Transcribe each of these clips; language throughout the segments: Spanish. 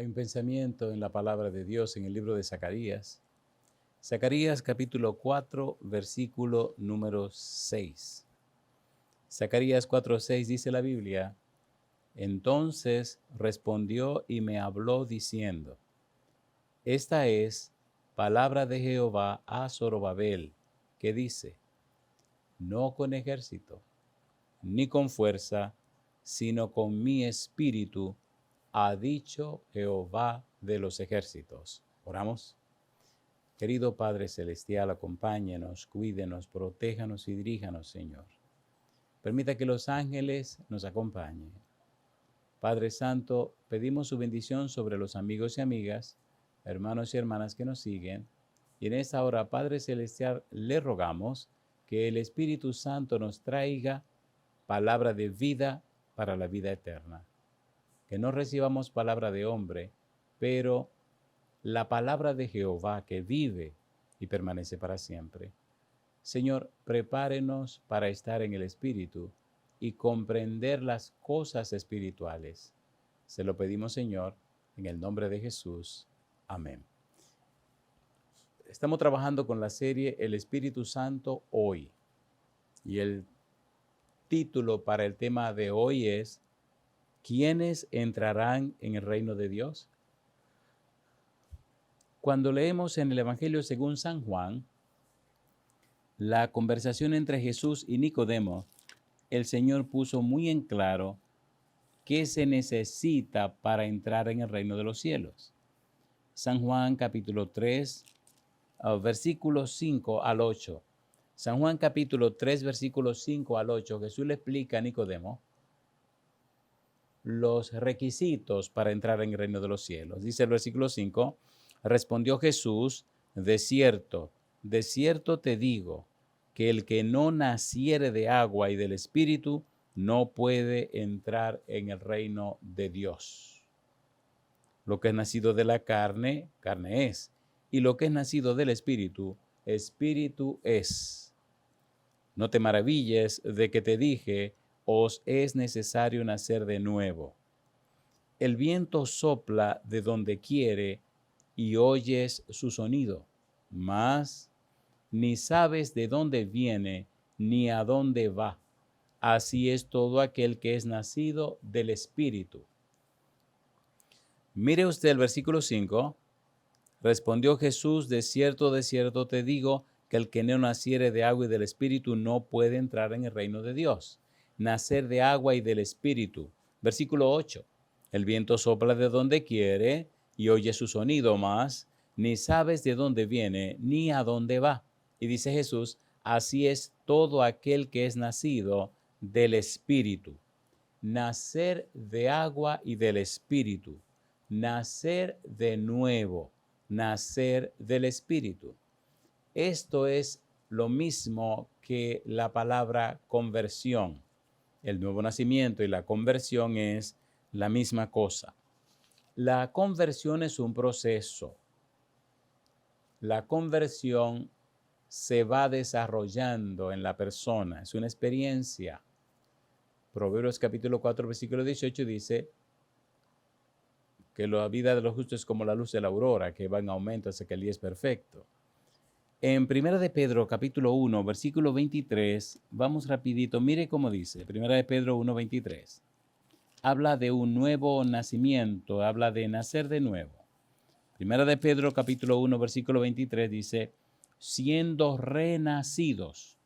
Hay un pensamiento en la palabra de Dios en el libro de Zacarías. Zacarías capítulo 4, versículo número 6. Zacarías 4:6 dice la Biblia: Entonces respondió y me habló diciendo: Esta es palabra de Jehová a Zorobabel, que dice: No con ejército, ni con fuerza, sino con mi espíritu, ha dicho Jehová de los ejércitos. Oramos. Querido Padre Celestial, acompáñenos, cuídenos, protéjanos y diríjanos, Señor. Permita que los ángeles nos acompañen. Padre Santo, pedimos su bendición sobre los amigos y amigas, hermanos y hermanas que nos siguen. Y en esta hora, Padre Celestial, le rogamos que el Espíritu Santo nos traiga palabra de vida para la vida eterna. Que no recibamos palabra de hombre, pero la palabra de Jehová que vive y permanece para siempre. Señor, prepárenos para estar en el Espíritu y comprender las cosas espirituales. Se lo pedimos, Señor, en el nombre de Jesús. Amén. Estamos trabajando con la serie El Espíritu Santo hoy. Y el título para el tema de hoy es: ¿quiénes entrarán en el reino de Dios? Cuando leemos en el Evangelio según San Juan, la conversación entre Jesús y Nicodemo, el Señor puso muy en claro qué se necesita para entrar en el reino de los cielos. San Juan capítulo 3, versículos 5 al 8. San Juan capítulo 3, versículos 5 al 8, Jesús le explica a Nicodemo los requisitos para entrar en el reino de los cielos. Dice el versículo 5, respondió Jesús: de cierto te digo, que el que no naciere de agua y del Espíritu no puede entrar en el reino de Dios. Lo que es nacido de la carne, carne es, y lo que es nacido del Espíritu, Espíritu es. No te maravilles de que te dije: os es necesario nacer de nuevo. El viento sopla de donde quiere y oyes su sonido, mas ni sabes de dónde viene ni a dónde va. Así es todo aquel que es nacido del Espíritu. Mire usted el versículo 5. Respondió Jesús: de cierto te digo, que el que no naciere de agua y del Espíritu no puede entrar en el reino de Dios. Nacer de agua y del Espíritu. Versículo 8. El viento sopla de donde quiere y oye su sonido, mas ni sabes de dónde viene ni a dónde va. Y dice Jesús: así es todo aquel que es nacido del Espíritu. Nacer de agua y del Espíritu. Nacer de nuevo. Nacer del Espíritu. Esto es lo mismo que la palabra conversión. El nuevo nacimiento y la conversión es la misma cosa. La conversión es un proceso. La conversión se va desarrollando en la persona, es una experiencia. Proverbios capítulo 4, versículo 18 dice que la vida de los justos es como la luz de la aurora, que va en aumento hasta que el día es perfecto. En 1 de Pedro capítulo 1, versículo 23, vamos rapidito, mire cómo dice, 1 de Pedro 1, 23. Habla de un nuevo nacimiento, habla de nacer de nuevo. 1 de Pedro capítulo 1, versículo 23 dice: siendo renacidos,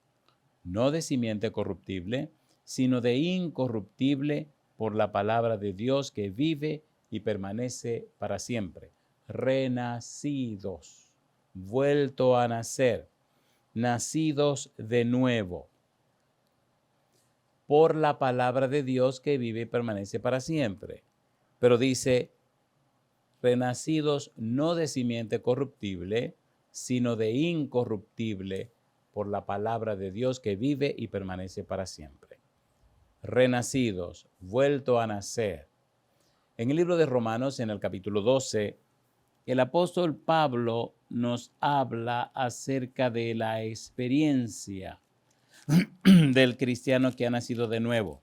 no de simiente corruptible, sino de incorruptible, por la palabra de Dios que vive y permanece para siempre. Renacidos, vuelto a nacer, nacidos de nuevo, por la palabra de Dios que vive y permanece para siempre. Pero dice, renacidos no de simiente corruptible, sino de incorruptible, por la palabra de Dios que vive y permanece para siempre. Renacidos, vuelto a nacer. En el libro de Romanos, en el capítulo 12, el apóstol Pablo nos habla acerca de la experiencia del cristiano que ha nacido de nuevo,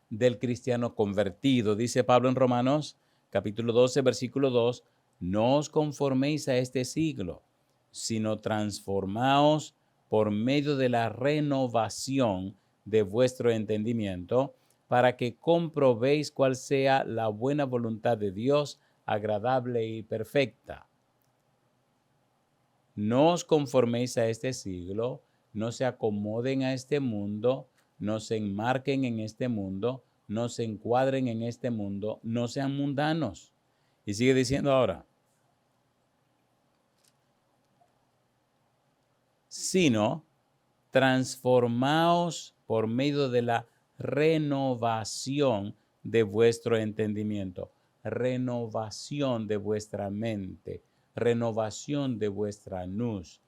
del cristiano convertido. Dice Pablo en Romanos capítulo 12, versículo 2, no os conforméis a este siglo, sino transformaos por medio de la renovación de vuestro entendimiento, para que comprobéis cuál sea la buena voluntad de Dios, agradable y perfecta. No os conforméis a este siglo, no se acomoden a este mundo, no se enmarquen en este mundo, no se encuadren en este mundo, no sean mundanos. Y sigue diciendo ahora, sino transformaos por medio de la renovación de vuestro entendimiento, renovación de vuestra mente, renovación de vuestra nous,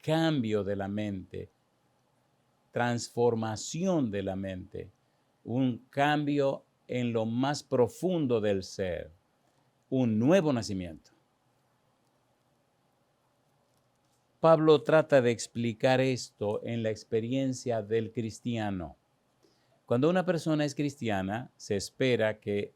cambio de la mente, transformación de la mente, un cambio en lo más profundo del ser, un nuevo nacimiento. Pablo trata de explicar esto en la experiencia del cristiano. Cuando una persona es cristiana, se espera que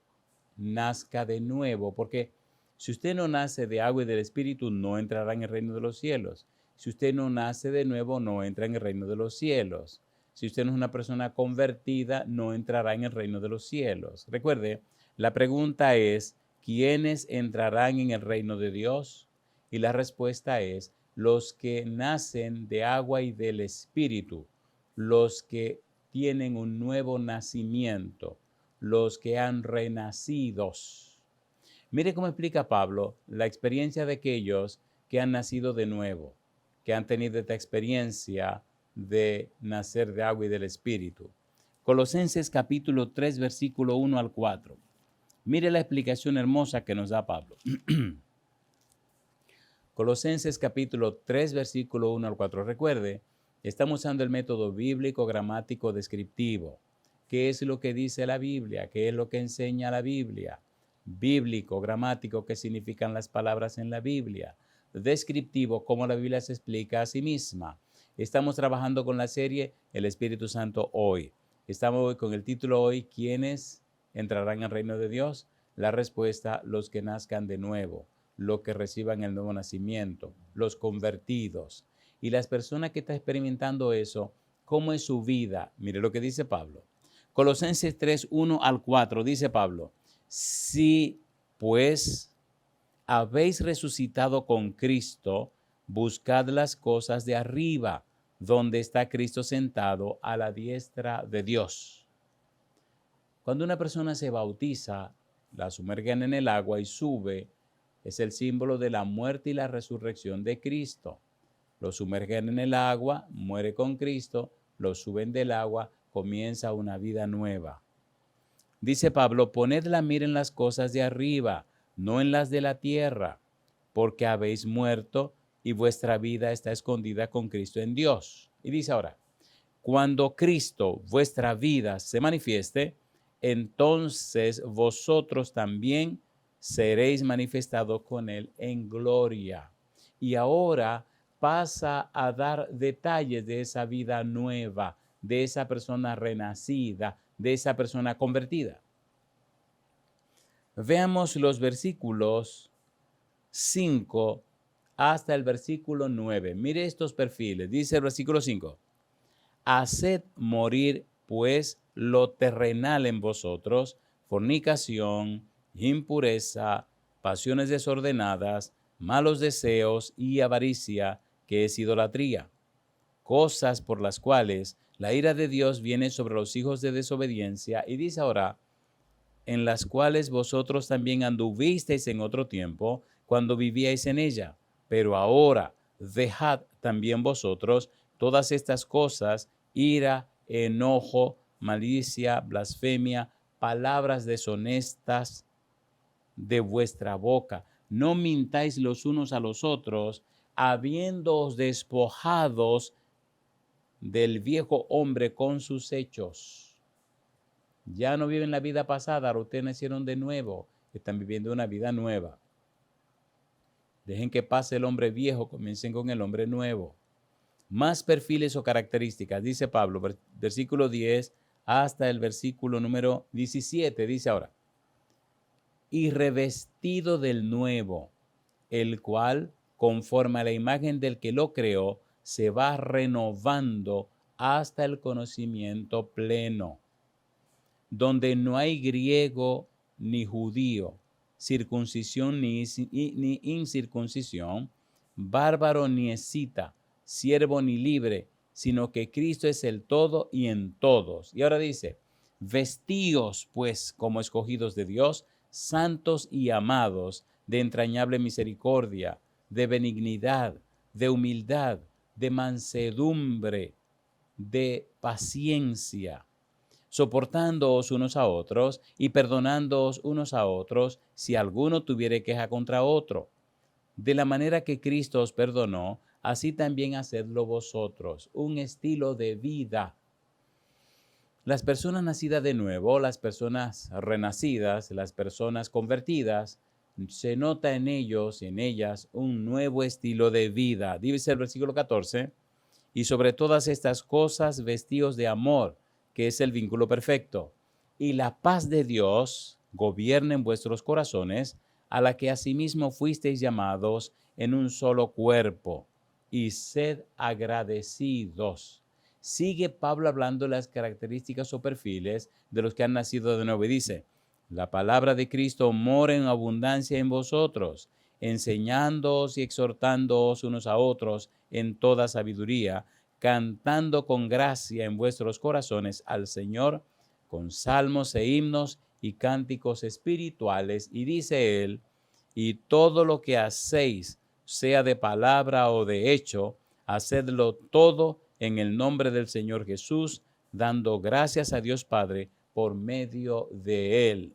nazca de nuevo, porque si usted no nace de agua y del Espíritu, no entrará en el reino de los cielos. Si usted no nace de nuevo, no entra en el reino de los cielos. Si usted no es una persona convertida, no entrará en el reino de los cielos. Recuerde, la pregunta es, ¿quiénes entrarán en el reino de Dios? Y la respuesta es, los que nacen de agua y del Espíritu, los que tienen un nuevo nacimiento, los que han renacidos. Mire cómo explica Pablo la experiencia de aquellos que han nacido de nuevo, que han tenido esta experiencia de nacer de agua y del Espíritu. Colosenses capítulo 3, versículo 1 al 4. Mire la explicación hermosa que nos da Pablo. Colosenses capítulo 3, versículo 1 al 4. Recuerde, estamos usando el método bíblico, gramático, descriptivo. ¿Qué es lo que dice la Biblia? ¿Qué es lo que enseña la Biblia? Bíblico, gramático, ¿qué significan las palabras en la Biblia? Descriptivo, cómo la Biblia se explica a sí misma. Estamos trabajando con la serie El Espíritu Santo hoy. Estamos hoy con el título hoy, ¿quiénes entrarán al reino de Dios? La respuesta, los que nazcan de nuevo, los que reciban el nuevo nacimiento, los convertidos. Y las personas que están experimentando eso, ¿cómo es su vida? Mire lo que dice Pablo. Colosenses 3, 1 al 4, dice Pablo, si pues habéis resucitado con Cristo, buscad las cosas de arriba, donde está Cristo sentado a la diestra de Dios. Cuando una persona se bautiza, la sumergen en el agua y sube, es el símbolo de la muerte y la resurrección de Cristo. Lo sumergen en el agua, muere con Cristo, lo suben del agua, comienza una vida nueva. Dice Pablo, poned la mira en las cosas de arriba, no en las de la tierra, porque habéis muerto y vuestra vida está escondida con Cristo en Dios. Y dice ahora, cuando Cristo, vuestra vida, se manifieste, entonces vosotros también seréis manifestados con Él en gloria. Y ahora pasa a dar detalles de esa vida nueva, de esa persona renacida, de esa persona convertida. Veamos los versículos 5 hasta el versículo 9. Mire estos perfiles. Dice el versículo 5. Haced morir, pues, lo terrenal en vosotros, fornicación, impureza, pasiones desordenadas, malos deseos y avaricia, que es idolatría. Cosas por las cuales la ira de Dios viene sobre los hijos de desobediencia. Y dice ahora, en las cuales vosotros también anduvisteis en otro tiempo, cuando vivíais en ella. Pero ahora dejad también vosotros todas estas cosas, ira, enojo, malicia, blasfemia, palabras deshonestas de vuestra boca. No mintáis los unos a los otros, habiéndoos despojados del viejo hombre con sus hechos. Ya no viven la vida pasada, ahora ustedes nacieron de nuevo, están viviendo una vida nueva. Dejen que pase el hombre viejo, comiencen con el hombre nuevo. Más perfiles o características, dice Pablo, versículo 10 hasta el versículo número 17, dice ahora. y revestido del nuevo, el cual, conforme a la imagen del que lo creó, se va renovando hasta el conocimiento pleno, donde no hay griego ni judío, circuncisión ni incircuncisión, bárbaro ni escita, siervo ni libre, sino que Cristo es el todo y en todos. Y ahora dice, vestíos pues como escogidos de Dios, santos y amados, de entrañable misericordia, de benignidad, de humildad, de mansedumbre, de paciencia, soportándoos unos a otros y perdonándoos unos a otros si alguno tuviere queja contra otro. De la manera que Cristo os perdonó, así también hacedlo vosotros. Un estilo de vida. Las personas nacidas de nuevo, las personas renacidas, las personas convertidas, se nota en ellos y en ellas un nuevo estilo de vida. Dice el versículo 14, y sobre todas estas cosas vestíos de amor, que es el vínculo perfecto, y la paz de Dios gobierne en vuestros corazones, a la que asimismo fuisteis llamados en un solo cuerpo, y sed agradecidos. Sigue Pablo hablando de las características o perfiles de los que han nacido de nuevo y dice, la palabra de Cristo mora en abundancia en vosotros, enseñándoos y exhortándoos unos a otros en toda sabiduría, cantando con gracia en vuestros corazones al Señor, con salmos e himnos y cánticos espirituales. Y dice él, y todo lo que hacéis, sea de palabra o de hecho, hacedlo todo en el nombre del Señor Jesús, dando gracias a Dios Padre por medio de él.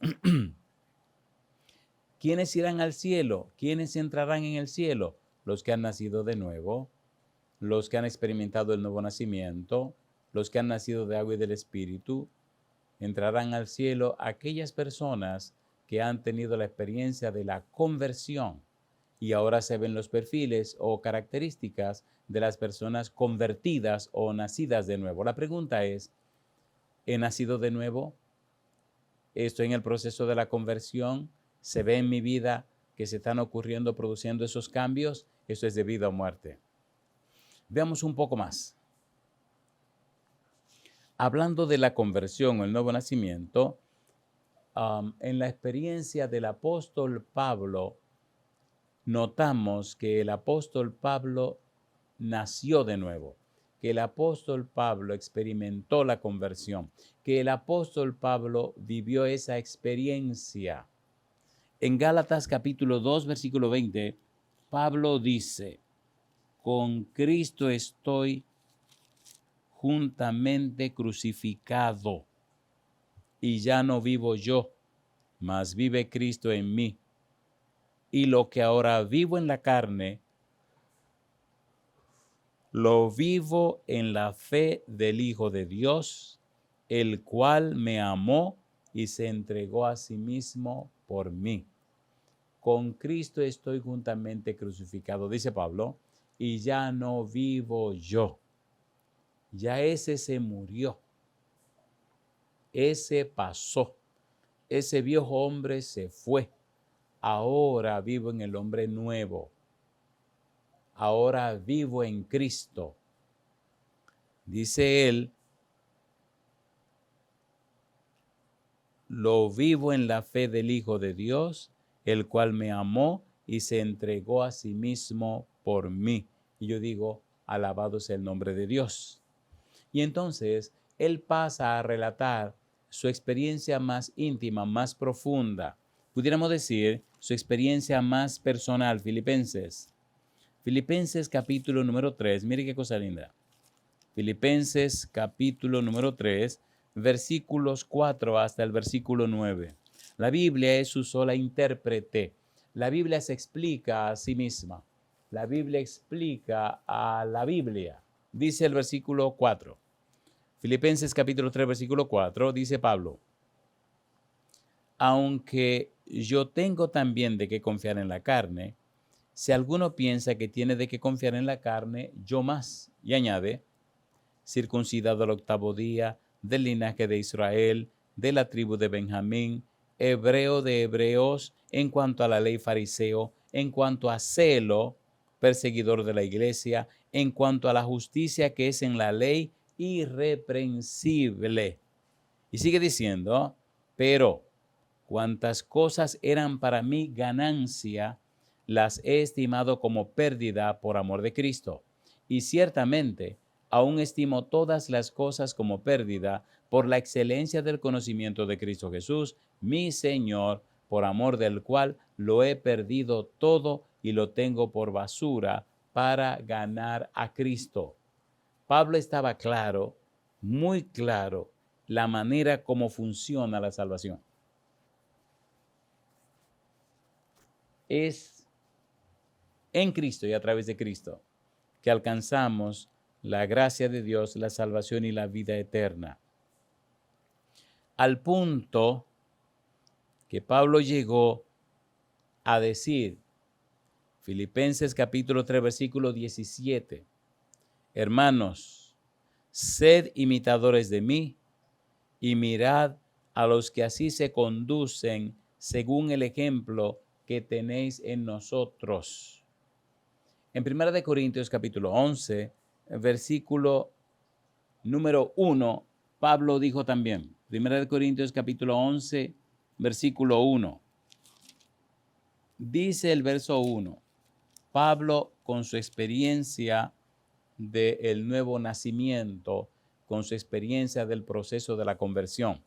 ¿Quiénes irán al cielo? ¿Quiénes entrarán en el cielo? Los que han nacido de nuevo, los que han experimentado el nuevo nacimiento, los que han nacido de agua y del Espíritu. Entrarán al cielo aquellas personas que han tenido la experiencia de la conversión y ahora se ven los perfiles o características de las personas convertidas o nacidas de nuevo. La pregunta es, ¿he nacido de nuevo? ¿Estoy en el proceso de la conversión? ¿Se ve en mi vida que se están ocurriendo, produciendo esos cambios? Eso es de vida o muerte. Veamos un poco más. Hablando de la conversión o el nuevo nacimiento, en la experiencia del apóstol Pablo, notamos que el apóstol Pablo nació de nuevo, que el apóstol Pablo experimentó la conversión, que el apóstol Pablo vivió esa experiencia. En Gálatas capítulo 2, versículo 20, Pablo dice, con Cristo estoy juntamente crucificado, y ya no vivo yo, mas vive Cristo en mí. Y lo que ahora vivo en la carne, lo vivo en la fe del Hijo de Dios, el cual me amó y se entregó a sí mismo por mí. Con Cristo estoy juntamente crucificado, dice Pablo, y ya no vivo yo. Ya ese se murió. Ese pasó. Ese viejo hombre se fue. Ahora vivo en el hombre nuevo. Ahora vivo en Cristo. Dice él, lo vivo en la fe del Hijo de Dios, el cual me amó y se entregó a sí mismo por mí. Y yo digo, alabado sea el nombre de Dios. Y entonces él pasa a relatar su experiencia más íntima, más profunda. Pudiéramos decir, su experiencia más personal. Filipenses capítulo número 3. Mire qué cosa linda. Filipenses capítulo número 3, versículos 4 hasta el versículo 9. La Biblia es su sola intérprete. La Biblia se explica a sí misma. La Biblia explica a la Biblia. Dice el versículo 4. Filipenses capítulo 3, versículo 4, dice Pablo, aunque yo tengo también de qué confiar en la carne, si alguno piensa que tiene de qué confiar en la carne, yo más. Y añade, circuncidado al 8º día, del linaje de Israel, de la tribu de Benjamín, hebreo de hebreos, en cuanto a la ley fariseo, en cuanto a celo, perseguidor de la iglesia, en cuanto a la justicia que es en la ley, irreprensible. Y sigue diciendo, pero cuantas cosas eran para mí ganancia, las he estimado como pérdida por amor de Cristo. Y ciertamente, aún estimo todas las cosas como pérdida por la excelencia del conocimiento de Cristo Jesús, mi Señor, por amor del cual lo he perdido todo y lo tengo por basura para ganar a Cristo. Pablo estaba claro, muy claro, la manera como funciona la salvación. Es en Cristo y a través de Cristo que alcanzamos la gracia de Dios, la salvación y la vida eterna. Al punto que Pablo llegó a decir, Filipenses capítulo 3, versículo 17, hermanos, sed imitadores de mí y mirad a los que así se conducen según el ejemplo que tenéis en nosotros. En 1 Corintios capítulo 11, versículo número 1, Pablo dijo también, 1 Corintios capítulo 11, versículo 1, dice el verso 1, Pablo con su experiencia del nuevo nacimiento, con su experiencia del proceso de la conversión.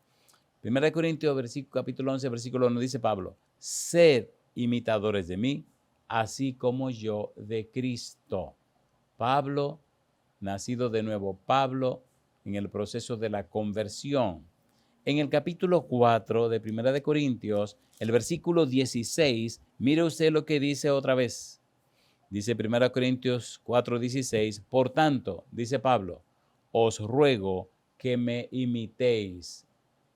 1 Corintios capítulo 11, versículo 1 dice Pablo, sed imitadores de mí, así como yo de Cristo. Pablo, nacido de nuevo, Pablo en el proceso de la conversión. En el capítulo 4 de 1 Corintios, el versículo 16, mire usted lo que dice otra vez. Dice 1 Corintios 4:16, por tanto, dice Pablo, os ruego que me imitéis,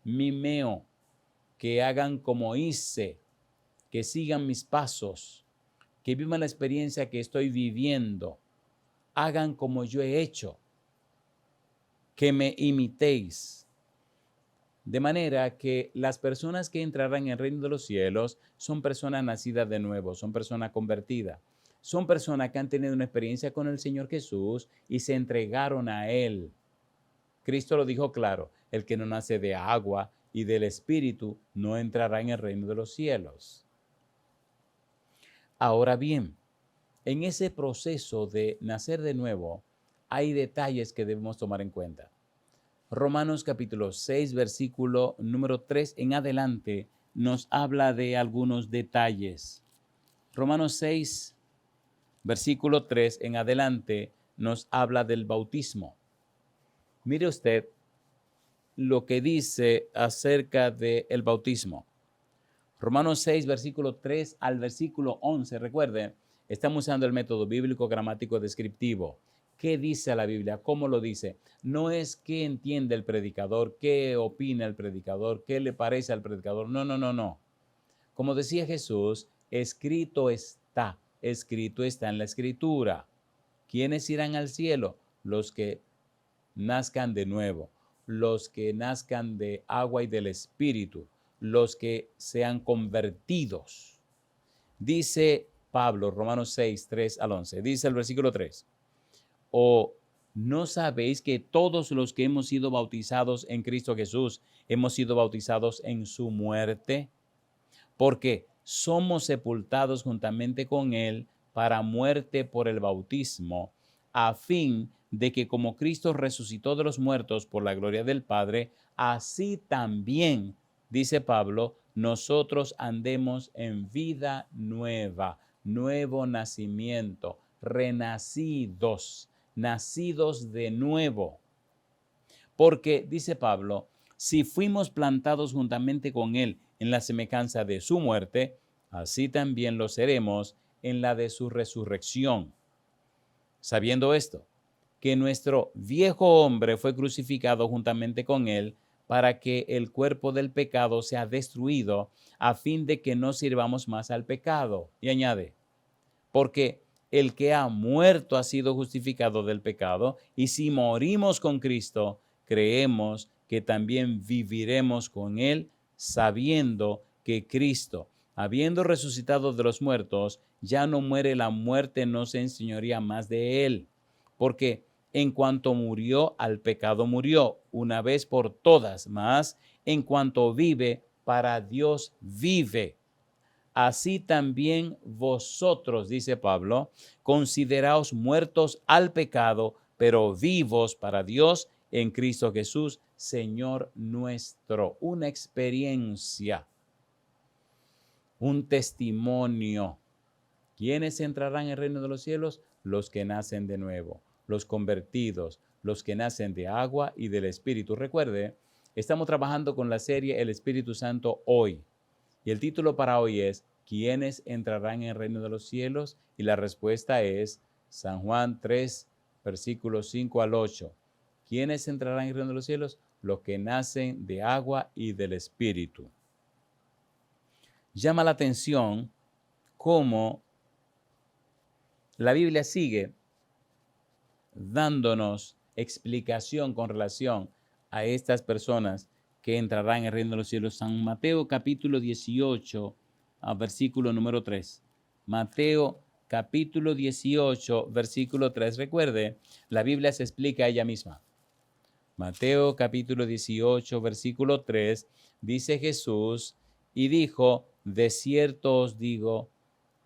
mimeo, que hagan como hice, que sigan mis pasos, que vivan la experiencia que estoy viviendo, hagan como yo he hecho, que me imitéis. De manera que las personas que entrarán en el reino de los cielos son personas nacidas de nuevo, son personas convertidas. Son personas que han tenido una experiencia con el Señor Jesús y se entregaron a Él. Cristo lo dijo claro, el que no nace de agua y del Espíritu no entrará en el reino de los cielos. Ahora bien, en ese proceso de nacer de nuevo, hay detalles que debemos tomar en cuenta. Romanos capítulo 6, versículo número 3 en adelante, nos habla de algunos detalles. Romanos 6, versículo 3 en adelante, nos habla del bautismo. Mire usted lo que dice acerca del bautismo. Romanos 6, versículo 3 al versículo 11. Recuerden, estamos usando el método bíblico gramático descriptivo. ¿Qué dice la Biblia? ¿Cómo lo dice? No es qué entiende el predicador, qué opina el predicador, qué le parece al predicador. No. Como decía Jesús, escrito está en la Escritura. ¿Quiénes irán al cielo? Los que nazcan de nuevo, los que nazcan de agua y del Espíritu, los que sean convertidos. Dice Pablo, Romanos 6, 3 al 11, dice el versículo 3, ¿o no sabéis que todos los que hemos sido bautizados en Cristo Jesús, hemos sido bautizados en su muerte? Porque somos sepultados juntamente con Él para muerte por el bautismo, a fin de que como Cristo resucitó de los muertos por la gloria del Padre, así también, dice Pablo, nosotros andemos en vida nueva, nuevo nacimiento, renacidos, nacidos de nuevo. Porque, dice Pablo, si fuimos plantados juntamente con Él en la semejanza de su muerte, así también lo seremos en la de su resurrección. Sabiendo esto, que nuestro viejo hombre fue crucificado juntamente con Él para que el cuerpo del pecado sea destruido, a fin de que no sirvamos más al pecado. Y añade, porque el que ha muerto ha sido justificado del pecado, y si morimos con Cristo, creemos que también viviremos con Él sabiendo que Cristo, habiendo resucitado de los muertos, ya no muere, la muerte no se enseñorea más de él. Porque en cuanto murió, al pecado murió una vez por todas, mas en cuanto vive, para Dios vive. Así también vosotros, dice Pablo, consideraos muertos al pecado, pero vivos para Dios en Cristo Jesús, Señor nuestro. Una experiencia, un testimonio. ¿Quiénes entrarán en el reino de los cielos? Los que nacen de nuevo, los convertidos, los que nacen de agua y del Espíritu. Recuerde, estamos trabajando con la serie El Espíritu Santo hoy. Y el título para hoy es ¿quiénes entrarán en el reino de los cielos? Y la respuesta es San Juan 3, versículos 5 al 8. ¿Quiénes entrarán en el reino de los cielos? Los que nacen de agua y del Espíritu. Llama la atención cómo la Biblia sigue dándonos explicación con relación a estas personas que entrarán en el reino de los cielos. San Mateo capítulo 18, versículo número 3. Mateo capítulo 18, versículo 3. Recuerde, la Biblia se explica a ella misma. Mateo capítulo 18, versículo 3, dice Jesús, y dijo, de cierto os digo,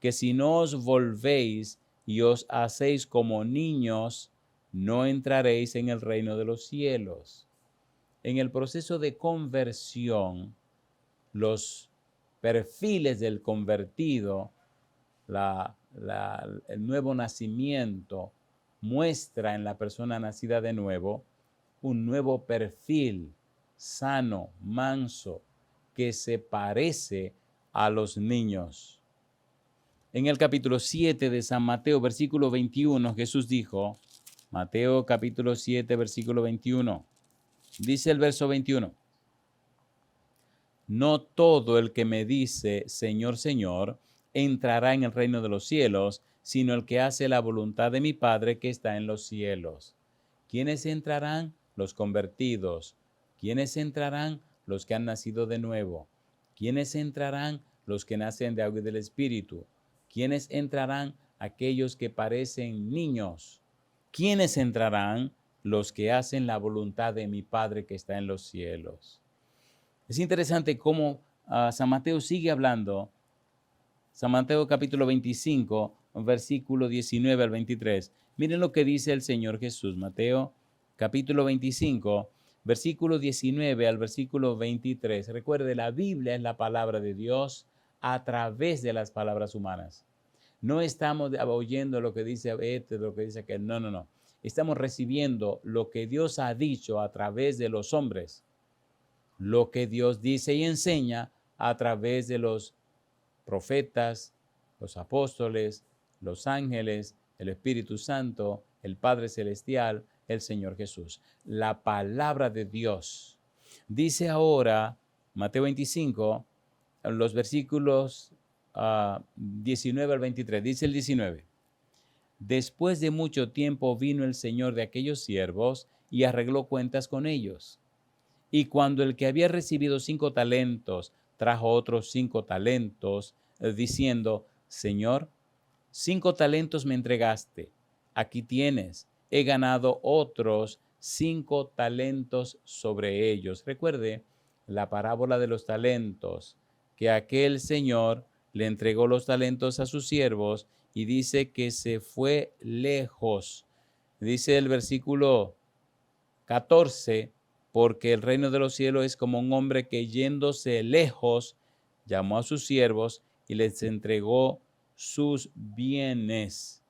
que si no os volvéis y os hacéis como niños, no entraréis en el reino de los cielos. En el proceso de conversión, los perfiles del convertido, el nuevo nacimiento, muestra en la persona nacida de nuevo un nuevo perfil sano, manso, que se parece a los niños. En el capítulo 7 de San Mateo, versículo 21, Jesús dijo, Mateo capítulo 7, versículo 21, dice el verso 21, no todo el que me dice, Señor, Señor, entrará en el reino de los cielos, sino el que hace la voluntad de mi Padre que está en los cielos. ¿Quiénes entrarán? Los convertidos. ¿Quiénes entrarán? Los que han nacido de nuevo. ¿Quiénes entrarán? Los que nacen de agua y del Espíritu. ¿Quiénes entrarán? Aquellos que parecen niños. ¿Quiénes entrarán? Los que hacen la voluntad de mi Padre que está en los cielos. Es interesante cómo San Mateo sigue hablando. San Mateo capítulo 25, versículo 19 al 23. Miren lo que dice el Señor Jesús. Mateo capítulo 25, versículo 19 al versículo 23. Recuerde, la Biblia es la palabra de Dios a través de las palabras humanas. No estamos oyendo lo que dice este, lo que dice aquel. No, no, no. Estamos recibiendo lo que Dios ha dicho a través de los hombres. Lo que Dios dice y enseña a través de los profetas, los apóstoles, los ángeles, el Espíritu Santo, el Padre Celestial, el Señor Jesús. La palabra de Dios. Dice ahora, Mateo 25, los versículos 19 al 23, dice el 19. Después de mucho tiempo vino el Señor de aquellos siervos y arregló cuentas con ellos. Y cuando el que había recibido 5 talentos trajo otros 5 talentos, diciendo, Señor, 5 talentos me entregaste, aquí tienes, he ganado otros 5 talentos sobre ellos. Recuerde la parábola de los talentos, que aquel señor le entregó los talentos a sus siervos y dice que se fue lejos. Dice el versículo 14, porque el reino de los cielos es como un hombre que yéndose lejos, llamó a sus siervos y les entregó sus bienes.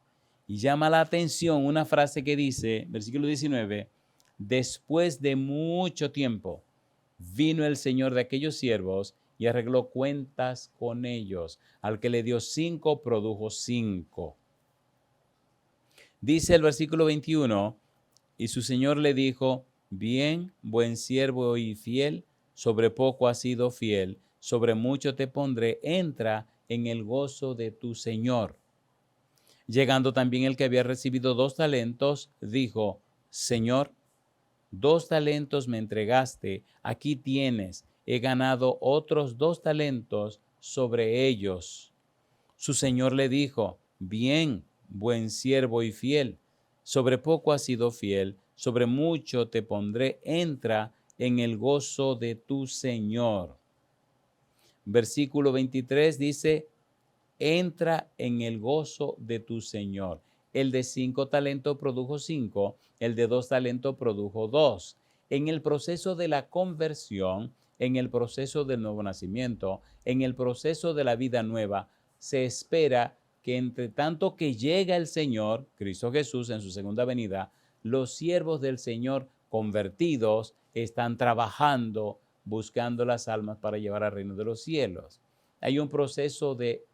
Y llama la atención una frase que dice, versículo 19, después de mucho tiempo vino el Señor de aquellos siervos y arregló cuentas con ellos. Al que le dio 5, produjo 5. Dice el versículo 21, y su Señor le dijo, bien, buen siervo y fiel, sobre poco has sido fiel, sobre mucho te pondré, entra en el gozo de tu Señor. Llegando también el que había recibido 2 talentos, dijo, Señor, 2 talentos me entregaste, aquí tienes, he ganado otros 2 talentos sobre ellos. Su señor le dijo, bien, buen siervo y fiel, sobre poco has sido fiel, sobre mucho te pondré, entra en el gozo de tu señor. Versículo 23 dice, entra en el gozo de tu señor. El de 5 talentos produjo 5, el de 2 talentos produjo 2. En el proceso de la conversión, en el proceso del nuevo nacimiento, en el proceso de la vida nueva, se espera que entre tanto que llega el Señor, Cristo Jesús en su segunda venida, los siervos del Señor convertidos están trabajando, buscando las almas para llevar al reino de los cielos. Hay un proceso de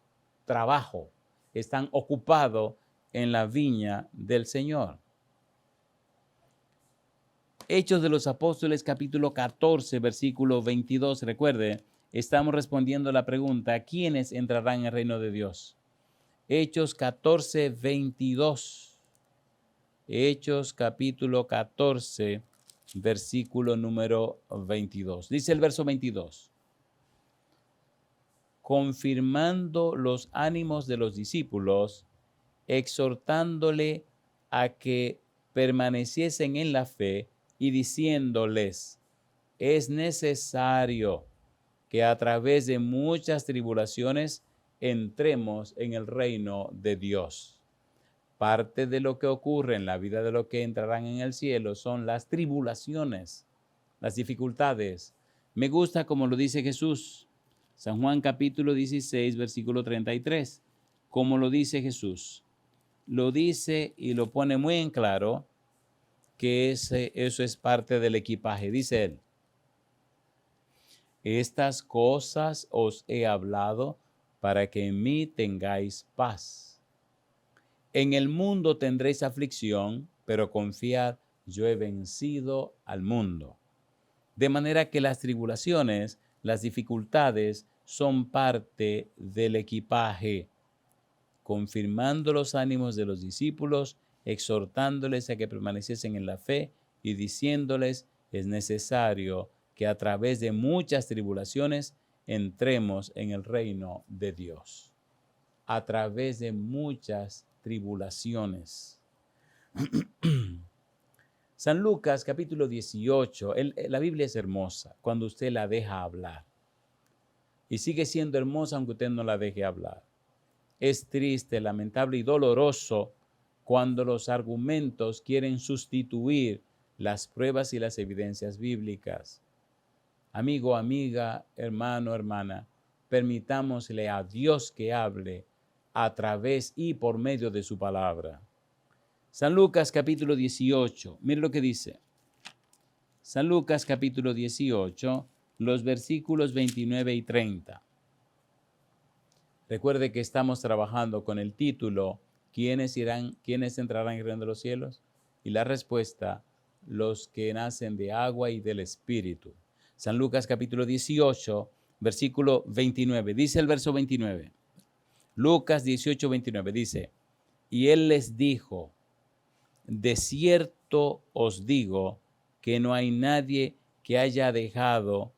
trabajo, están ocupados en la viña del Señor. Hechos de los Apóstoles, capítulo 14, versículo 22. Recuerde, estamos respondiendo a la pregunta, ¿quiénes entrarán en el reino de Dios? Hechos 14, 22. Hechos capítulo 14, versículo número 22. Dice el verso 22. Confirmando los ánimos de los discípulos, exhortándole a que permaneciesen en la fe y diciéndoles, es necesario que a través de muchas tribulaciones entremos en el reino de Dios. Parte de lo que ocurre en la vida de los que entrarán en el cielo son las tribulaciones, las dificultades. Me gusta como lo dice Jesús. San Juan capítulo 16, versículo 33. Como lo dice Jesús. Lo dice y lo pone muy en claro que eso es parte del equipaje. Dice él, estas cosas os he hablado para que en mí tengáis paz. En el mundo tendréis aflicción, pero confiad, yo he vencido al mundo. De manera que las tribulaciones, las dificultades son parte del equipaje, confirmando los ánimos de los discípulos, exhortándoles a que permaneciesen en la fe y diciéndoles, es necesario que a través de muchas tribulaciones entremos en el reino de Dios. A través de muchas tribulaciones. San Lucas capítulo 18, la Biblia es hermosa cuando usted la deja hablar. Y sigue siendo hermosa aunque usted no la deje hablar. Es triste, lamentable y doloroso cuando los argumentos quieren sustituir las pruebas y las evidencias bíblicas. Amigo, amiga, hermano, hermana, permitámosle a Dios que hable a través y por medio de su palabra. San Lucas capítulo 18, mire lo que dice. San Lucas capítulo 18, los versículos 29 y 30. Recuerde que estamos trabajando con el título, ¿quiénes entrarán en el reino de los cielos? Y la respuesta, los que nacen de agua y del Espíritu. San Lucas capítulo 18, versículo 29. Dice el verso 29. Lucas 18, 29 dice, y él les dijo, de cierto os digo que no hay nadie que haya dejado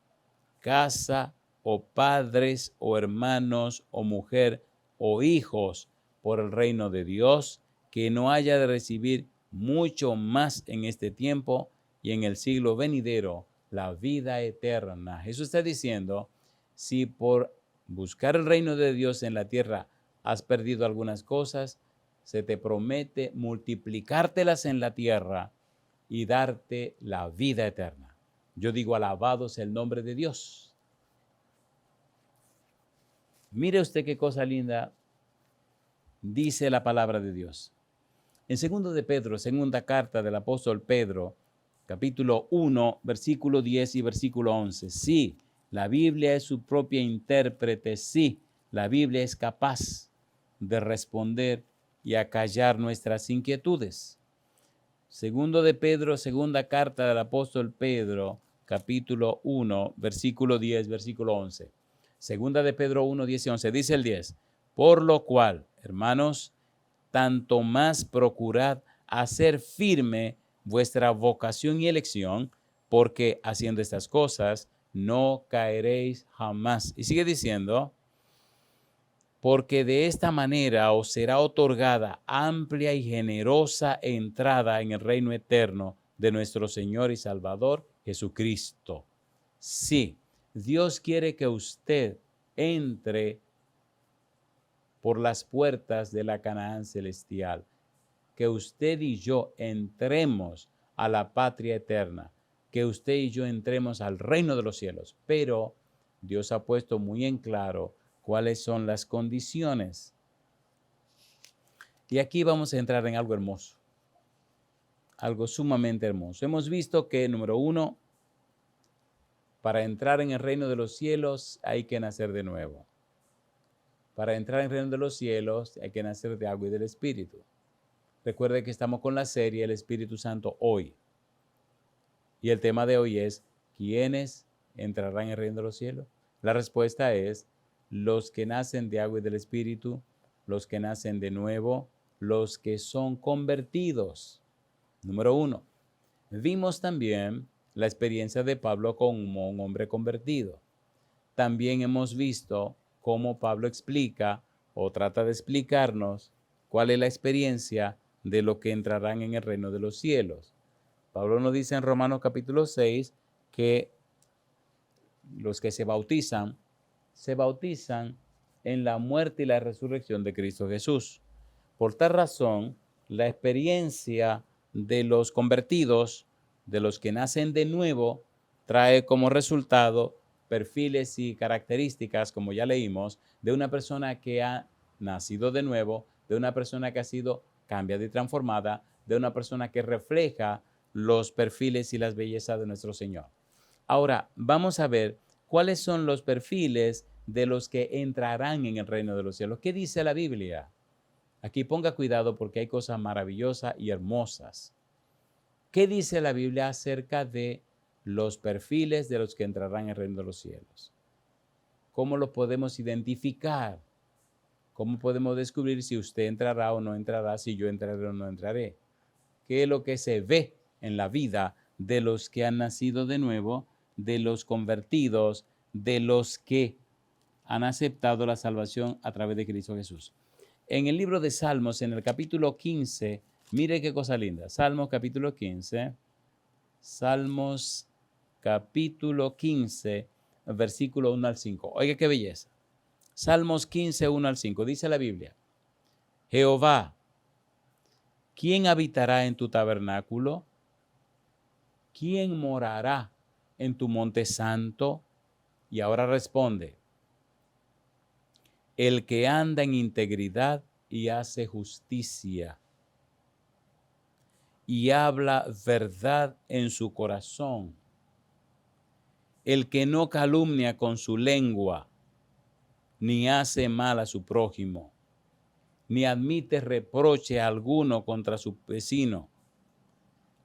casa o padres o hermanos o mujer o hijos por el reino de Dios, que no haya de recibir mucho más en este tiempo y en el siglo venidero la vida eterna. Jesús está diciendo, si por buscar el reino de Dios en la tierra has perdido algunas cosas, se te promete multiplicártelas en la tierra y darte la vida eterna. Yo digo, alabado sea el nombre de Dios. Mire usted qué cosa linda dice la palabra de Dios. En 2 de Pedro, segunda carta del apóstol Pedro, capítulo 1, versículo 10 y versículo 11. Sí, la Biblia es su propia intérprete. Sí, la Biblia es capaz de responder y acallar nuestras inquietudes. 2 de Pedro, segunda carta del apóstol Pedro, capítulo 1, versículo 10, versículo 11. Segunda de Pedro 1, 10 y 11. Dice el 10. Por lo cual, hermanos, tanto más procurad hacer firme vuestra vocación y elección, porque haciendo estas cosas no caeréis jamás. Y sigue diciendo, porque de esta manera os será otorgada amplia y generosa entrada en el reino eterno de nuestro Señor y Salvador Jesucristo. Sí, Dios quiere que usted entre por las puertas de la Canaán celestial, que usted y yo entremos a la patria eterna, que usted y yo entremos al reino de los cielos. Pero Dios ha puesto muy en claro cuáles son las condiciones. Y aquí vamos a entrar en algo hermoso, algo sumamente hermoso. Hemos visto que, número uno, para entrar en el reino de los cielos hay que nacer de nuevo. Para entrar en el reino de los cielos hay que nacer de agua y del Espíritu. Recuerde que estamos con la serie El Espíritu Santo hoy. Y el tema de hoy es, ¿quiénes entrarán en el reino de los cielos? La respuesta es, los que nacen de agua y del Espíritu, los que nacen de nuevo, los que son convertidos. Número uno, vimos también la experiencia de Pablo como un hombre convertido. También hemos visto cómo Pablo explica o trata de explicarnos cuál es la experiencia de los que entrarán en el reino de los cielos. Pablo nos dice en Romanos capítulo 6 que los que se bautizan en la muerte y la resurrección de Cristo Jesús. Por tal razón, la experiencia de los convertidos, de los que nacen de nuevo, trae como resultado perfiles y características, como ya leímos, de una persona que ha nacido de nuevo, de una persona que ha sido cambiada y transformada, de una persona que refleja los perfiles y las bellezas de nuestro Señor. Ahora, vamos a ver cuáles son los perfiles de los que entrarán en el reino de los cielos. ¿Qué dice la Biblia? Aquí ponga cuidado porque hay cosas maravillosas y hermosas. ¿Qué dice la Biblia acerca de los perfiles de los que entrarán en el reino de los cielos? ¿Cómo los podemos identificar? ¿Cómo podemos descubrir si usted entrará o no entrará, si yo entraré o no entraré? ¿Qué es lo que se ve en la vida de los que han nacido de nuevo, de los convertidos, de los que han aceptado la salvación a través de Cristo Jesús? En el libro de Salmos, en el capítulo 15, mire qué cosa linda. Salmos capítulo 15, Salmos capítulo 15, versículo 1 al 5. Oiga qué belleza. Salmos 15, 1 al 5. Dice la Biblia, Jehová, ¿quién habitará en tu tabernáculo? ¿Quién morará en tu monte santo? Y ahora responde, el que anda en integridad y hace justicia y habla verdad en su corazón, el que no calumnia con su lengua, ni hace mal a su prójimo, ni admite reproche alguno contra su vecino,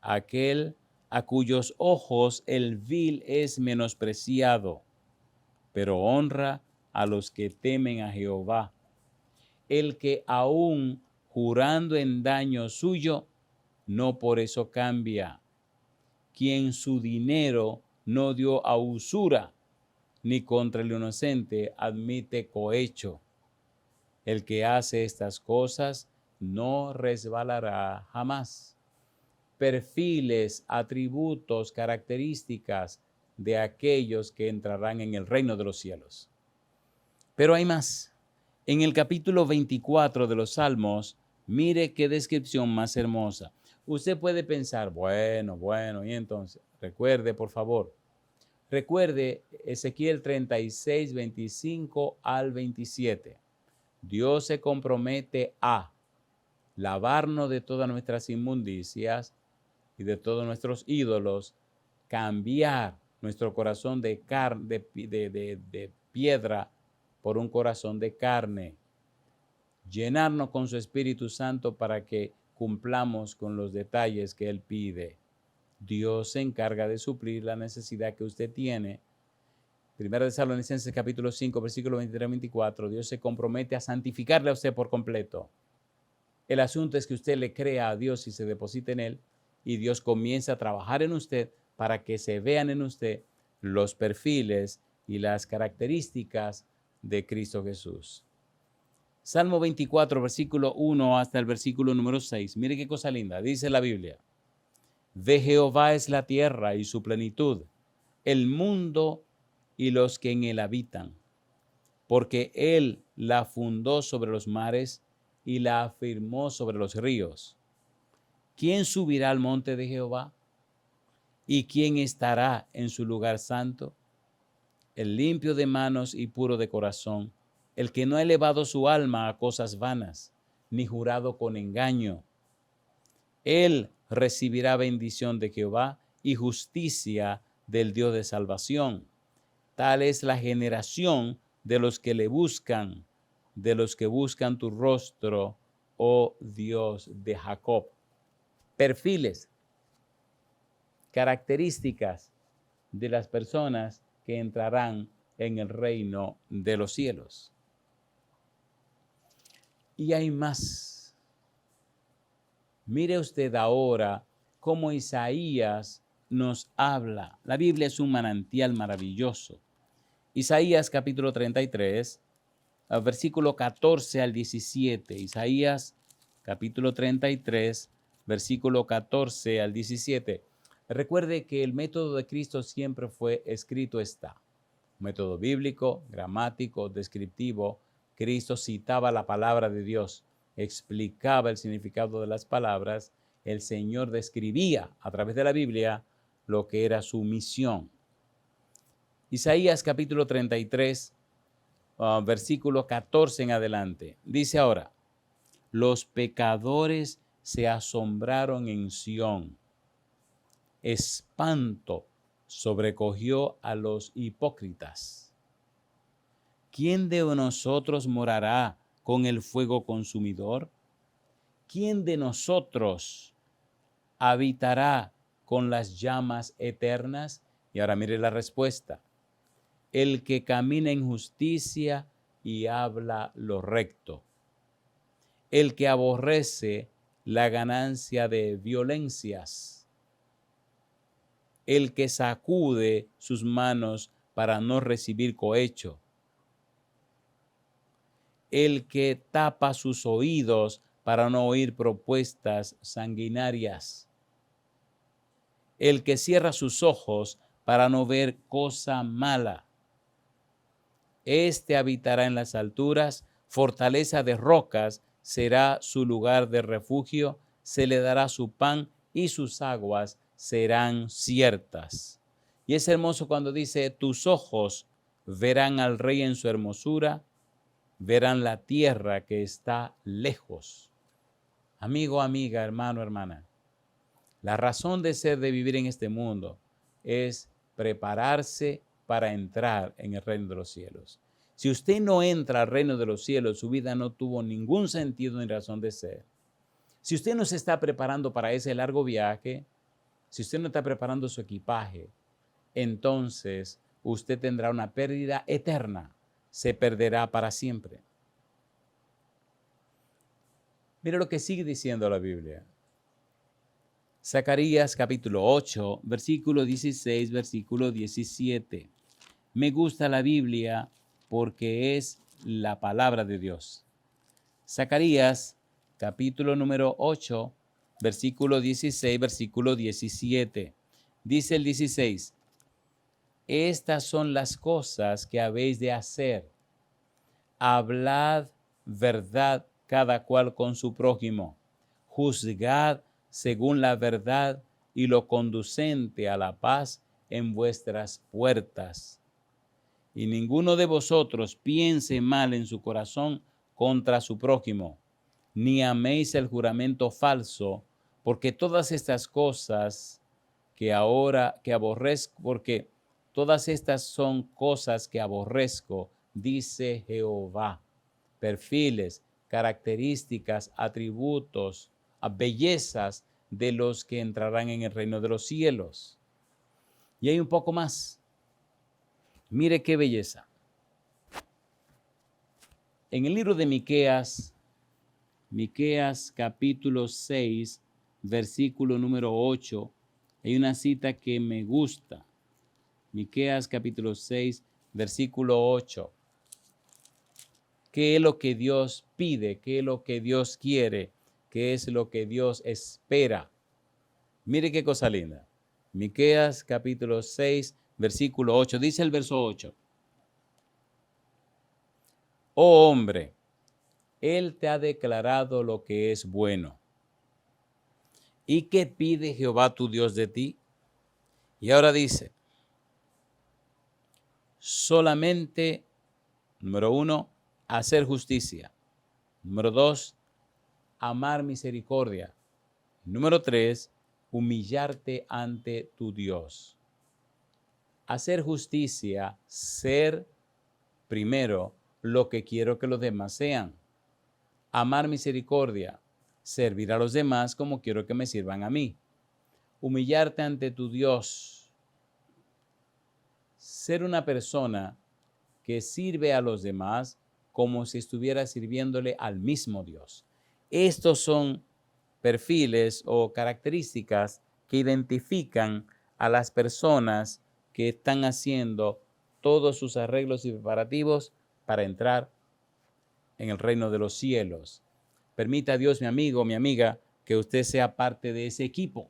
aquel a cuyos ojos el vil es menospreciado, pero honra a los que temen a Jehová, el que aún jurando en daño suyo, no por eso cambia, quien su dinero no dio a usura, ni contra el inocente admite cohecho. El que hace estas cosas no resbalará jamás. Perfiles, atributos, características de aquellos que entrarán en el reino de los cielos. Pero hay más. En el capítulo 24 de los Salmos, mire qué descripción más hermosa. Usted puede pensar, bueno, y entonces, recuerde, por favor, recuerde Ezequiel 36, 25 al 27. Dios se compromete a lavarnos de todas nuestras inmundicias y de todos nuestros ídolos, cambiar nuestro corazón de piedra por un corazón de carne, llenarnos con su Espíritu Santo para que cumplamos con los detalles que Él pide. Dios se encarga de suplir la necesidad que usted tiene. Primera de Tesalonicenses capítulo 5, versículo 23-24, Dios se compromete a santificarle a usted por completo. El asunto es que usted le crea a Dios y se deposite en Él, y Dios comienza a trabajar en usted para que se vean en usted los perfiles y las características de Cristo Jesús. Salmo 24, versículo 1 hasta el versículo número 6. Mire qué cosa linda. Dice la Biblia: de Jehová es la tierra y su plenitud, el mundo y los que en él habitan, porque él la fundó sobre los mares y la afirmó sobre los ríos. ¿Quién subirá al monte de Jehová? ¿Y quién estará en su lugar santo? El limpio de manos y puro de corazón, el que no ha elevado su alma a cosas vanas, ni jurado con engaño. Él recibirá bendición de Jehová y justicia del Dios de salvación. Tal es la generación de los que le buscan, de los que buscan tu rostro, oh Dios de Jacob. Perfiles, características de las personas que entrarán en el reino de los cielos. Y hay más. Mire usted ahora cómo Isaías nos habla. La Biblia es un manantial maravilloso. Isaías capítulo 33, versículo 14 al 17. Isaías capítulo 33, versículo 14 al 17. Recuerde que el método de Cristo siempre fue escrito está. Método bíblico, gramático, descriptivo. Cristo citaba la palabra de Dios, explicaba el significado de las palabras. El Señor describía a través de la Biblia lo que era su misión. Isaías capítulo 33, versículo 14 en adelante. Dice ahora: los pecadores se asombraron en Sión. Espanto sobrecogió a los hipócritas. ¿Quién de nosotros morará con el fuego consumidor? ¿Quién de nosotros habitará con las llamas eternas? Y ahora mire la respuesta: el que camina en justicia y habla lo recto, el que aborrece la ganancia de violencias, el que sacude sus manos para no recibir cohecho, el que tapa sus oídos para no oír propuestas sanguinarias, el que cierra sus ojos para no ver cosa mala. Este habitará en las alturas, fortaleza de rocas será su lugar de refugio, se le dará su pan y sus aguas serán ciertas. Y es hermoso cuando dice: tus ojos verán al rey en su hermosura, verán la tierra que está lejos. Amigo, amiga, hermano, hermana, la razón de ser de vivir en este mundo es prepararse para entrar en el reino de los cielos. Si usted no entra al reino de los cielos, su vida no tuvo ningún sentido ni razón de ser. Si usted no se está preparando para ese largo viaje, si usted no está preparando su equipaje, entonces usted tendrá una pérdida eterna. Se perderá para siempre. Mire lo que sigue diciendo la Biblia. Zacarías capítulo 8, versículo 16, versículo 17. Me gusta la Biblia porque es la palabra de Dios. Zacarías capítulo número 8, versículo 16, versículo 17. Dice el 16: estas son las cosas que habéis de hacer. Hablad verdad cada cual con su prójimo. Juzgad según la verdad y lo conducente a la paz en vuestras puertas. Y ninguno de vosotros piense mal en su corazón contra su prójimo, ni améis el juramento falso, porque todas estas cosas que aborrezco, porque todas estas son cosas que aborrezco, dice Jehová. Perfiles, características, atributos, bellezas de los que entrarán en el reino de los cielos. Y hay un poco más. Mire qué belleza. En el libro de Miqueas capítulo 6, versículo número 8, hay una cita que me gusta. Miqueas capítulo 6, versículo 8. ¿Qué es lo que Dios pide? ¿Qué es lo que Dios quiere? ¿Qué es lo que Dios espera? Mire qué cosa linda. Miqueas capítulo 6, versículo 8. Dice el verso 8. Oh hombre, Él te ha declarado lo que es bueno. ¿Y qué pide Jehová tu Dios de ti? Y ahora dice, solamente, número 1, hacer justicia. Número 2, amar misericordia. Número 3, humillarte ante tu Dios. Hacer justicia, ser primero lo que quiero que los demás sean. Amar misericordia, servir a los demás como quiero que me sirvan a mí. Humillarte ante tu Dios. Ser una persona que sirve a los demás como si estuviera sirviéndole al mismo Dios. Estos son perfiles o características que identifican a las personas que están haciendo todos sus arreglos y preparativos para entrar en el reino de los cielos. Permita a Dios, mi amigo, mi amiga, que usted sea parte de ese equipo.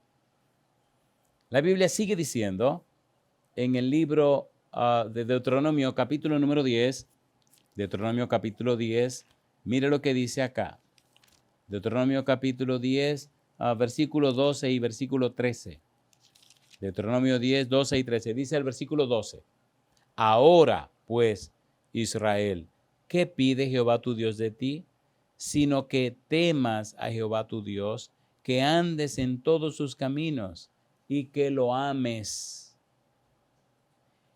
La Biblia sigue diciendo en el libro de Deuteronomio capítulo número 10, Deuteronomio capítulo 10, mire lo que dice acá. Deuteronomio capítulo 10, versículo 12 y versículo 13. Deuteronomio 10, 12 y 13. Dice el versículo 12. Ahora, pues, Israel, ¿qué pide Jehová tu Dios de ti? Sino que temas a Jehová tu Dios, que andes en todos sus caminos y que lo ames.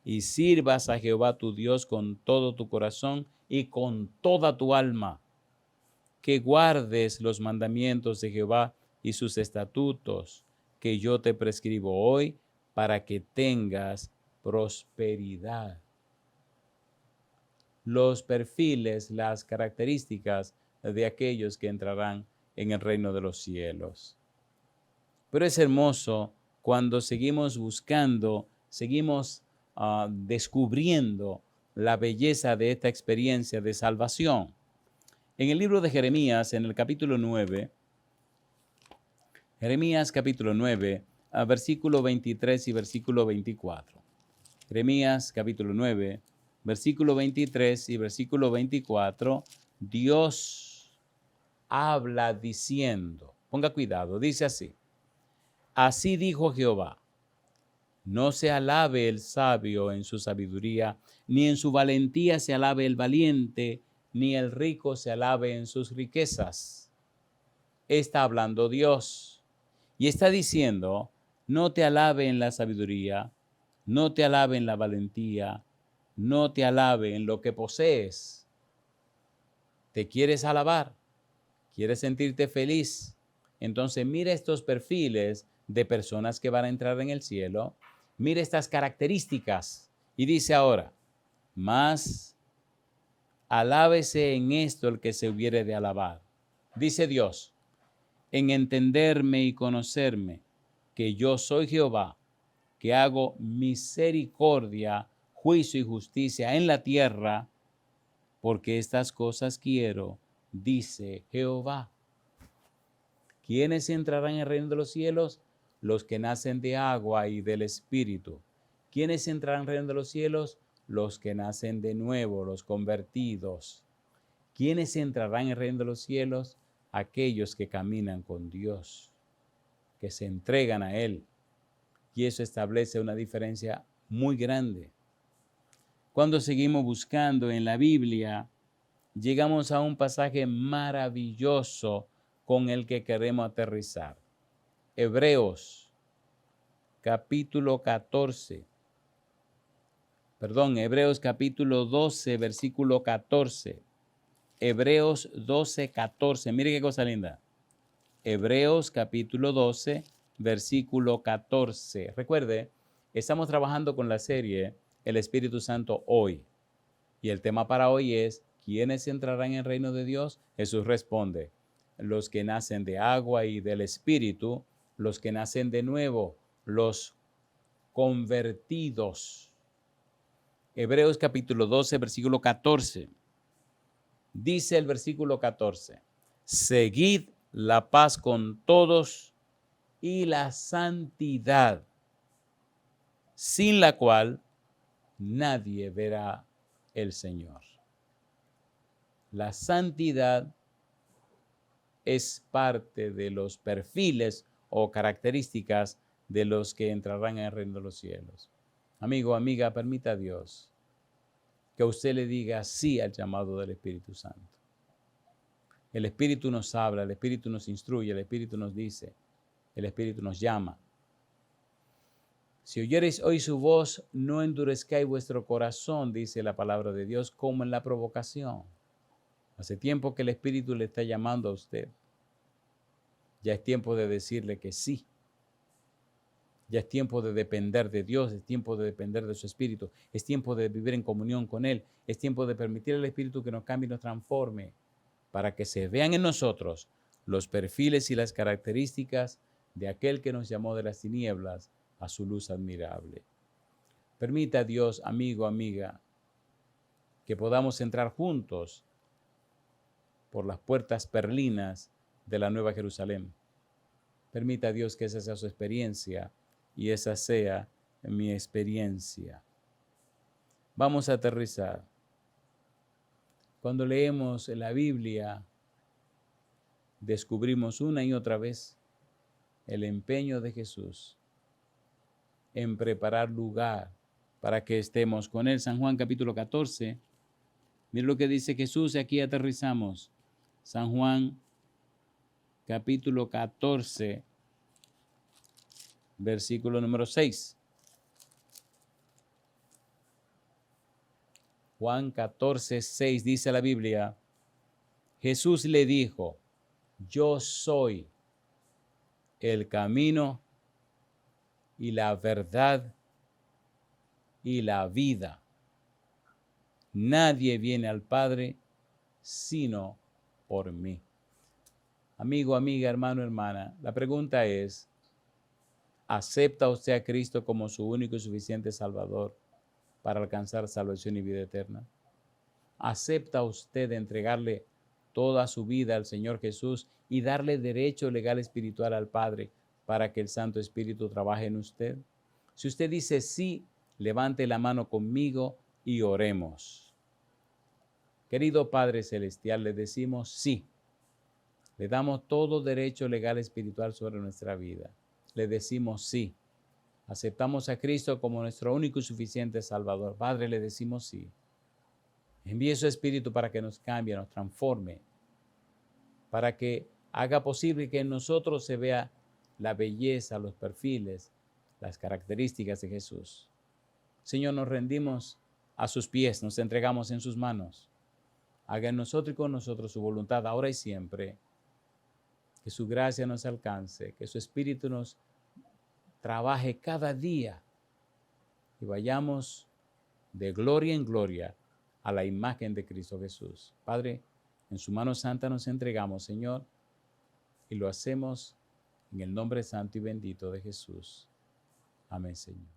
Y sirvas a Jehová tu Dios con todo tu corazón y con toda tu alma. Que guardes los mandamientos de Jehová y sus estatutos que yo te prescribo hoy para que tengas prosperidad. Los perfiles, las características de aquellos que entrarán en el reino de los cielos. Pero es hermoso cuando seguimos buscando, seguimos descubriendo la belleza de esta experiencia de salvación. En el libro de Jeremías, en el capítulo 9, Jeremías capítulo 9, versículo 23 y versículo 24. Jeremías capítulo 9, versículo 23 y versículo 24, Dios habla diciendo, ponga cuidado, dice así, así dijo Jehová, no se alabe el sabio en su sabiduría, ni en su valentía se alabe el valiente, ni el rico se alabe en sus riquezas. Está hablando Dios y está diciendo, no te alabe en la sabiduría, no te alabe en la valentía, no te alabe en lo que posees. ¿Te quieres alabar? ¿Quieres sentirte feliz? Entonces mira estos perfiles de personas que van a entrar en el cielo. Mira estas características y dice ahora, más alábese en esto el que se hubiere de alabar. Dice Dios, en entenderme y conocerme, que yo soy Jehová, que hago misericordia, juicio y justicia en la tierra, porque estas cosas quiero, dice Jehová. ¿Quiénes entrarán en el reino de los cielos? Los que nacen de agua y del Espíritu. ¿Quiénes entrarán en el reino de los cielos? Los que nacen de nuevo, los convertidos. ¿Quiénes entrarán en el reino de los cielos? Aquellos que caminan con Dios, que se entregan a Él. Y eso establece una diferencia muy grande. Cuando seguimos buscando en la Biblia, llegamos a un pasaje maravilloso con el que queremos aterrizar. Hebreos capítulo 12, versículo 14. Hebreos 12, 14. Mire qué cosa linda. Hebreos capítulo 12, versículo 14. Recuerde, estamos trabajando con la serie El Espíritu Santo hoy. Y el tema para hoy es, ¿quiénes entrarán en el reino de Dios? Jesús responde, los que nacen de agua y del Espíritu, los que nacen de nuevo, los convertidos. Hebreos capítulo 12, versículo 14. Dice el versículo 14, seguid la paz con todos y la santidad, sin la cual nadie verá el Señor. La santidad es parte de los perfiles o características de los que entrarán en el reino de los cielos. Amigo, amiga, permita a Dios que usted le diga sí al llamado del Espíritu Santo. El Espíritu nos habla, el Espíritu nos instruye, el Espíritu nos dice, el Espíritu nos llama. Si oyereis hoy su voz, no endurezcáis vuestro corazón, dice la palabra de Dios, como en la provocación. Hace tiempo que el Espíritu le está llamando a usted. Ya es tiempo de decirle que sí. Ya es tiempo de depender de Dios, es tiempo de depender de su Espíritu, es tiempo de vivir en comunión con Él, es tiempo de permitir al Espíritu que nos cambie y nos transforme para que se vean en nosotros los perfiles y las características de aquel que nos llamó de las tinieblas a su luz admirable. Permita a Dios, amigo, amiga, que podamos entrar juntos por las puertas perlinas de la Nueva Jerusalén. Permita a Dios que esa sea su experiencia y esa sea mi experiencia. Vamos a aterrizar. Cuando leemos la Biblia, descubrimos una y otra vez el empeño de Jesús en preparar lugar para que estemos con Él. San Juan capítulo 14. Mira lo que dice Jesús y aquí aterrizamos. San Juan capítulo 14, versículo número 6. Juan 14, 6 dice la Biblia, Jesús le dijo, yo soy el camino y la verdad y la vida. Nadie viene al Padre sino por mí. Amigo, amiga, hermano, hermana, la pregunta es, ¿acepta usted a Cristo como su único y suficiente Salvador para alcanzar salvación y vida eterna? ¿Acepta usted entregarle toda su vida al Señor Jesús y darle derecho legal espiritual al Padre para que el Santo Espíritu trabaje en usted? Si usted dice sí, levante la mano conmigo y oremos. Querido Padre Celestial, le decimos sí. Le damos todo derecho legal espiritual sobre nuestra vida. Le decimos sí. Aceptamos a Cristo como nuestro único y suficiente Salvador. Padre, le decimos sí. Envíe su Espíritu para que nos cambie, nos transforme, para que haga posible que en nosotros se vea la belleza, los perfiles, las características de Jesús. Señor, nos rendimos a sus pies, nos entregamos en sus manos. Haga en nosotros y con nosotros su voluntad, ahora y siempre. Que su gracia nos alcance, que su Espíritu nos trabaje cada día y vayamos de gloria en gloria a la imagen de Cristo Jesús. Padre, en su mano santa nos entregamos, Señor, y lo hacemos en el nombre santo y bendito de Jesús. Amén, Señor.